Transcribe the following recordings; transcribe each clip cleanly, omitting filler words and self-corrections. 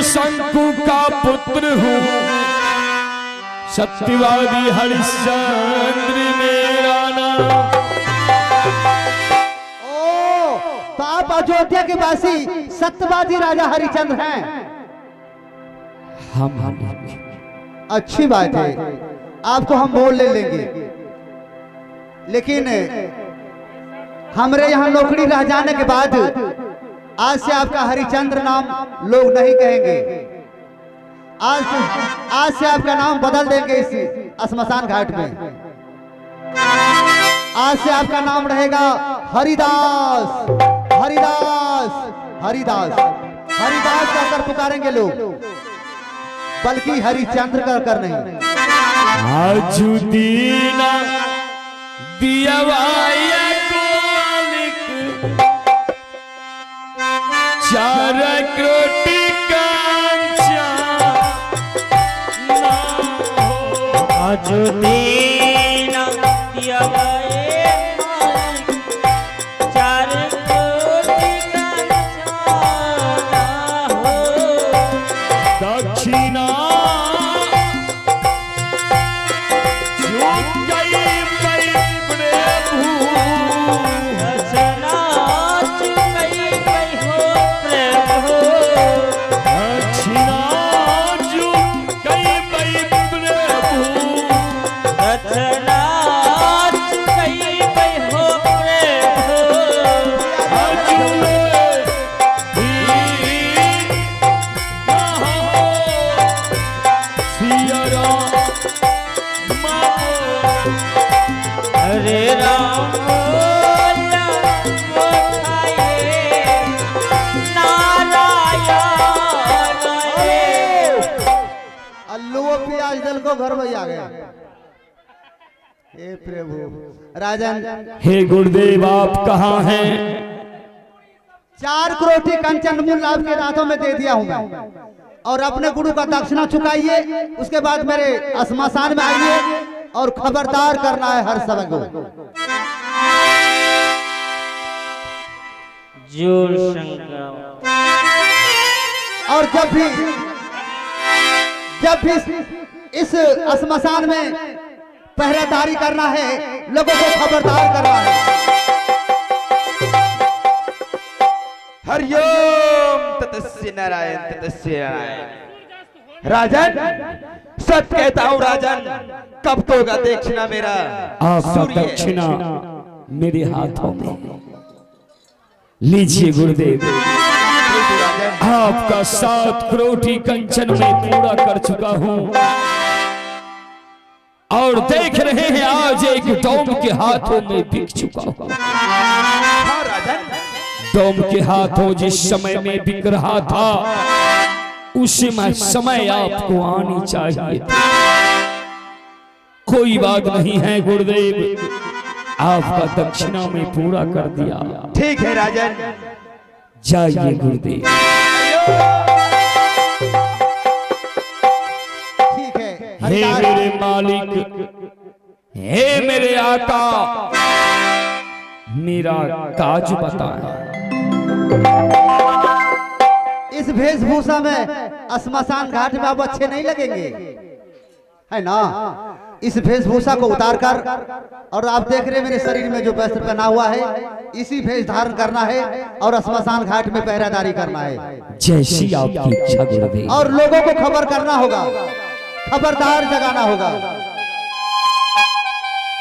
शंकु का पुत्र हूँ, सत्यवादी हरिश्चंद्र मेरा नाम। ओ, तो आप अयोध्या के वासी सत्यवादी राजा हरिश्चंद्र हैं? हम मालिक। अच्छी बात है, आपको हम बोल ले लेंगे, लेकिन हमरे यहाँ नौकरी रह जाने के बाद आज से आपका हरिश्चंद्र नाम लोग नहीं कहेंगे। आज से आपका नाम बदल देंगे इस श्मशान घाट में। आज से आपका नाम रहेगा हरिदास। हरिदास हरिदास हरिदास कहकर पुकारेंगे लोग, बल्कि हरिश्चंद्र कहकर नहीं। आज दीना दियावाया कोलिक, चार कोटि कांचा ना हो। आज दीना दियावाया कोलिक, चार कोटि कांचा ना हो। दक्षिणा घर में आ गया। हे प्रभु राजन, हे गुरुदेव आप कहाँ हैं? 4 करोड़ कंचन मूल आपके हाथों में दे दिया हूं मैं, और अपने गुरु का दक्षिणा चुकाइए। उसके बाद मेरे श्मशान में आइए और खबरदार करना है हर समय को। जोर शंकर। और जब भी इस श्मशान में पहरेदारी करना है, लोगों को खबरदार करना है। हरिओम ततस्य नारायण ततस्य नारायण। राजन, सच कहता हूँ राजन, कब तो होगा दक्षिणा मेरा? आपका दक्षिणा मेरे हाथों में। लीजिए गुरुदेव, आपका 7 करोड़ कंचन में पूरा कर चुका हूँ, और देख रहे हैं आज एक डोम के हाथों में बिक चुका हूँ। डोम के हाथों जिस समय में बिक रहा था, उस समय आपको आनी चाहिए। कोई बात नहीं है गुरुदेव, आपका दक्षिणा में पूरा कर दिया। ठीक है राजन, जाइए गुरुदेव। ठीक है। हे मेरे मालिक, हे मेरे आका, मेरा काज बताएं। इस वेशभूषा में श्मशान घाट में आप अच्छे नहीं लगेंगे, है ना? इस वेशभूषा को उतारकर, और आप देख रहे मेरे शरीर में जो वस्त्र पहना हुआ है, इसी वेश धारण करना है और श्मशान घाट में पहरेदारी करना है। जैसी आपकी इच्छा गुरुदेव। और लोगों को खबर करना होगा, खबरदार जगाना होगा।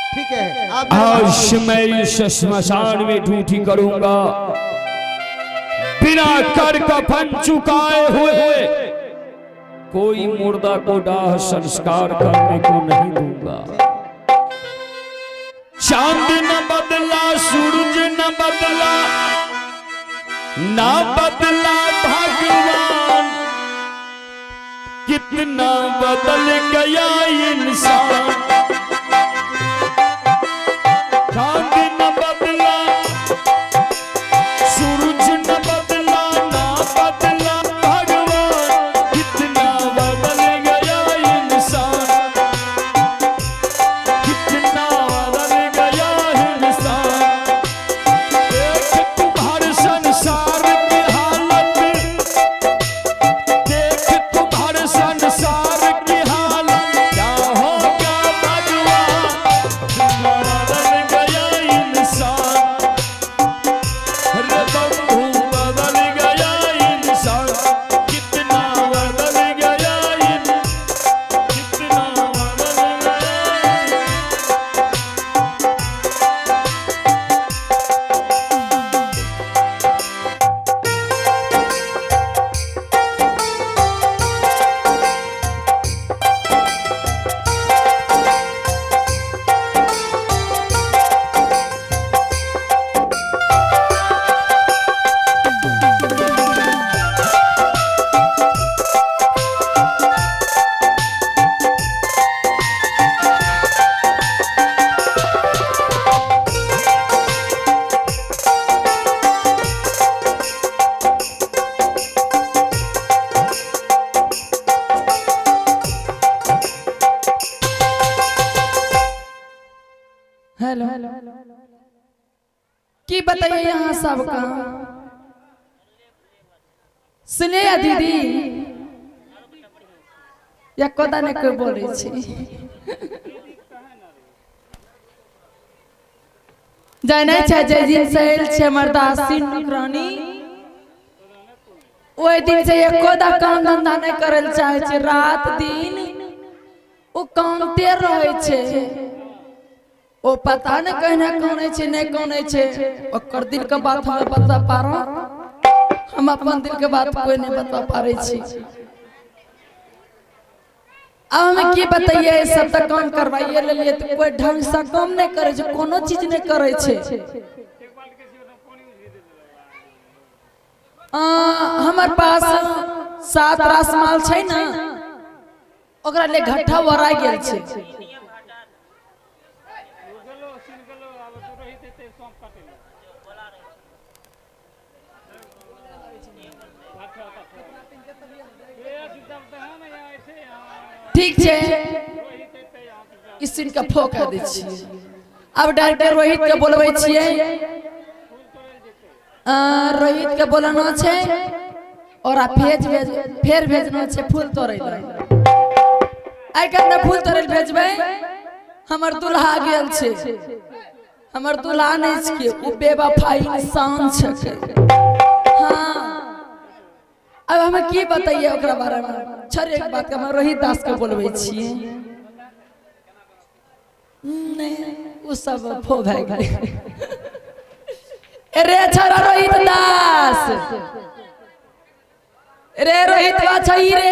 ठीक है? आज मैं इस श्मशान में ड्यूटी करूंगा, बिना कर कफन चुकाए हुए कोई मुर्दा को दाह संस्कार करने को नहीं दूंगा। चांद न बदला, सूरज न बदला, ना बदला भगवान, कितना बदल गया इंसान। चांद न बदला, सूरज न बदला, ना बदला भगवान, कितना बदल गया इंसान, कितना बदल गया इंसान। देख तुम्हारे संसार की हालत, देख की बताइए यहाँ सबका सुनिए दीदी या कोदा ने कोई बोले जाने छे जे दिन सहेल छे मर्दासी नुकरानी ओए दिन से एको दा काम धंधा नहीं करल चाहे छे रात दिन ओ कामते रहे छे ओ पता न कहना कोने छे नहीं कोने छे ओकर दिल के बात हम बता पारो हम अपन दिल के बात कोई नहीं बता पारे छी अब हमें की बताइए सब तक काम करवाइए ले लिए तो कोई ढंग से काम नहीं करे छे कोनो चीज नहीं करे छे हमार पास 7 रास माल छे ना ओकरा ले घट्टा वरा गेल छे ठीक छे इस सीन का फोका दे छिए अब डायरेक्टर रोहित के बोलबै छिए रोहित के बोलना छे और आ फेर भेजना छे फूल तोड़े आई कतना फूल तोड़े भेजबै हमर दुल्हा गेल छे हमर दुल्हा नहीं छे उ बेवफाई इंसान छे हां अब हमें की बताइए ओकरा बारे में छोड़ एक बात के हम रोहित दास के बोलबै छिए नहीं उ सब फो भए गेल रे छोरा रोहित दास रे रोहित बा छई रे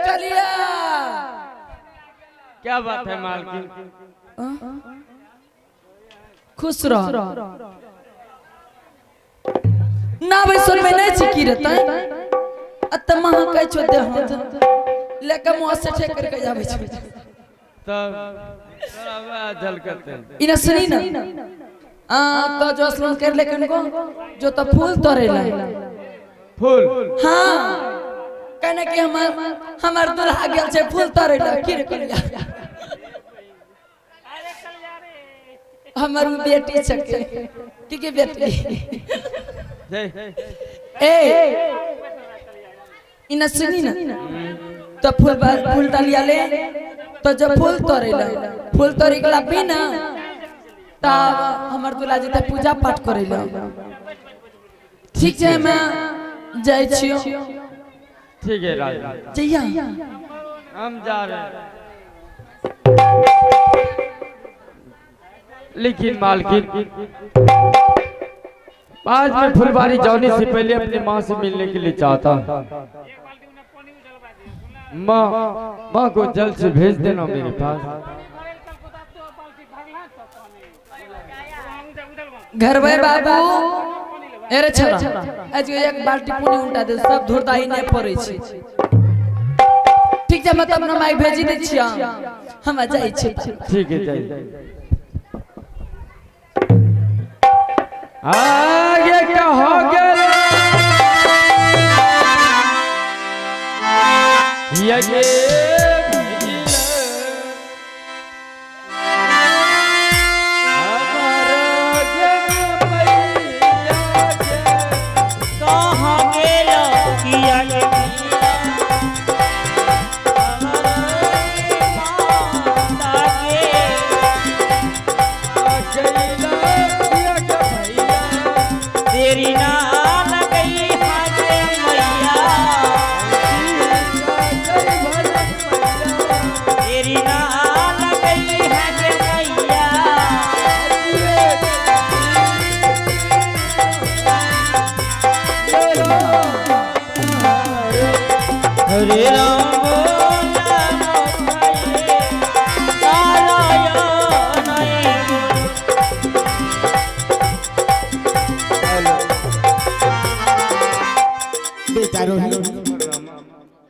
कलिया क्या बात है मालकिन खुश रह ना भाई सुन में नहीं चिकी रहता अत महा कह छो दे हाथ लेके मुंह से ठेक करके जावे छ तब थोड़ा जल करते हैं इने सुनी ना तो जो असलन कर लेकिन को जो तो फूल तोड़े ला फूल हां कहने कि हमार दुल्हा गेल छे फूल तोड़े ला की रे कलिया हमर बेटी छके की बेटी ए इना सुनी ना तो फूल डालिया ले तो जब फूल तोड़ेला फूल तोड़ी के लाबी ना तब हमर दुल्हा जी त पूजा पाठ करेला ठीक है मैं जाय छियो ठीक है राजा जइया हम जा रहे हैं लेकिन मालकिन आज मैं फुलवारी जाने से पहले अपनी माँ से मिलने के लिए चाहता हूँ माँ को जल्द से भेज देना मेरे पास घर में बाबू अरे छोरा आज एक बाल्टी पानी उठा दे सब धुरदाई नहीं पड़े छी ठीक है मैं तब ना माई भेजी दे छिया हम जाई छी ठीक है जाइए आगे क्या हो गया ये हरे राम बेटा रोहित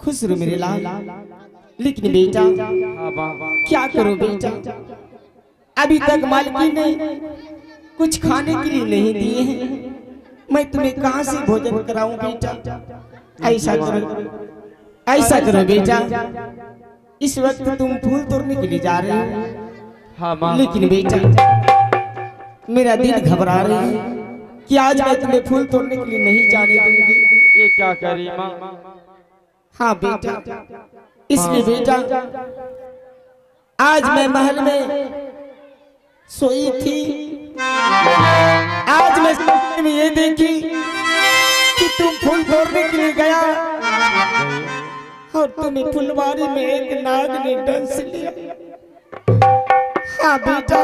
खुश रहो मेरे लाल लेकिन बेटा क्या करो बेटा अभी तक मालकिन ने कुछ खाने के लिए नहीं दिए हैं मैं तुम्हें कहां से भोजन कराऊं बेटा ऐसा करो बेटा इस वक्त तुम फूल तोड़ने के लिए जा रहे हो हाँ माँ। लेकिन बेटा मेरा दिल घबरा रहा है कि आज मैं तुम्हें फूल तोड़ने के लिए नहीं जाने दूंगी। ये क्या करी माँ? हाँ बेटा, इसलिए बेटा आज मैं महल में सोई थी, आज मैं सपने में ये देखी कि तुम फूल तोड़ने के लिए गया और तुम्हें फुलवारी में एक नाग ने डंस लिया। हाँ बेटा,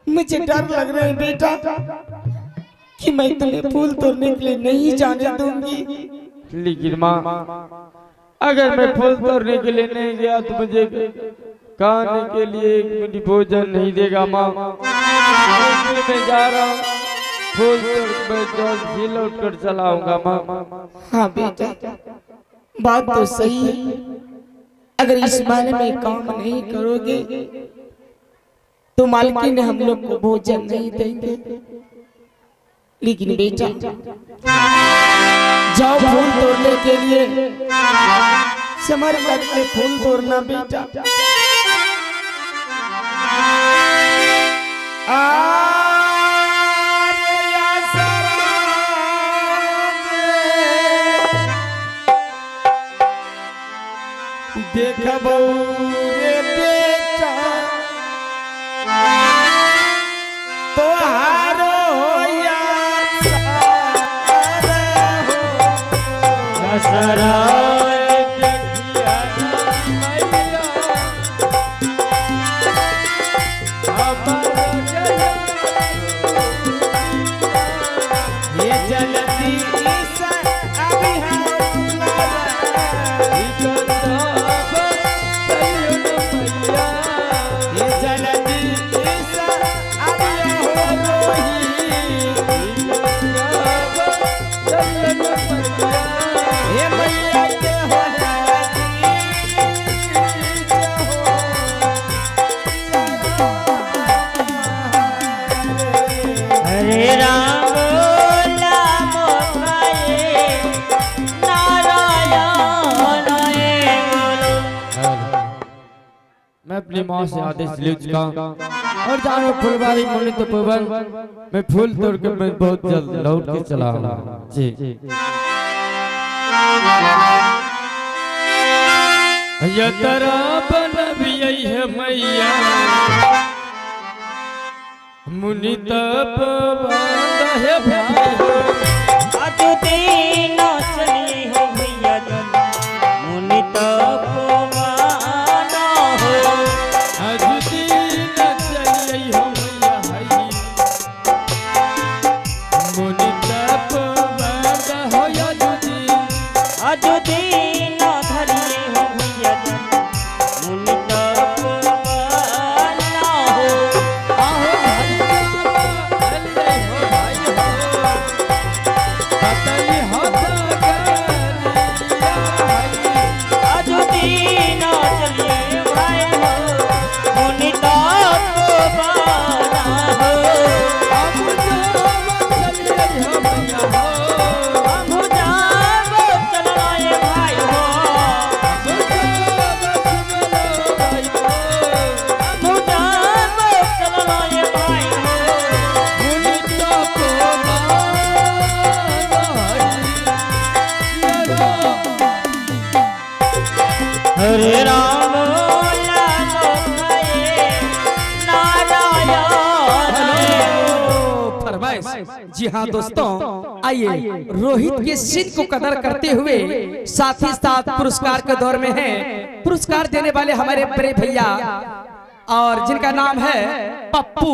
मुझे डर लग रहा है बेटा कि मैं तुम्हें फूल तोड़ने के लिए नहीं जाने दूंगी। लेकिन माँ अगर मैं फूल तोड़ने के लिए नहीं गया तो मुझे खाने के लिए एक मिनट भोजन नहीं देगा माँ। इसलिए मैं जा रहा हूँ, फूल तोड़ मैं जल्द ही लौट कर चलाऊंगा माँ। हाँ बेटा, बात तो सही है। अगर इस बारे में काम नहीं करोगे तो मालकिन ने हम लोग को भोजन नहीं देंगे। लेकिन बेटा जाओ फूल तोड़ने के लिए, समर करके फूल तोड़ना बेटा। देख रे बेटा तोहारो या सारा अपनी माँ से आदेश ले चुका और जानो फुलवारी मुनि तो पवन मैं फूल तोड़ के मैं बहुत जल्द लौट के चला आऊंगा जी। ये तेरा बन भी यही है मैया मुनि तप है भाई आज तीनों चली हो भैया मुनि तप हरे राम जी हाँ दोस्तों, आइए रोहित के सीन को कदर करते हुए साथ ही साथ पुरस्कार के दौर में है। पुरस्कार देने वाले हमारे बड़े भैया और जिनका नाम है पप्पू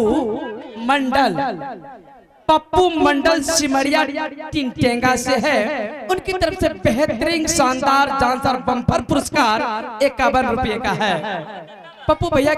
मंडल। पप्पू मंडल सिमरिया टिंटेंगा से है। उनकी तरफ से बेहतरीन शानदार डांसर बम्पर पुरस्कार 51 रुपये का है। पप्पू भैया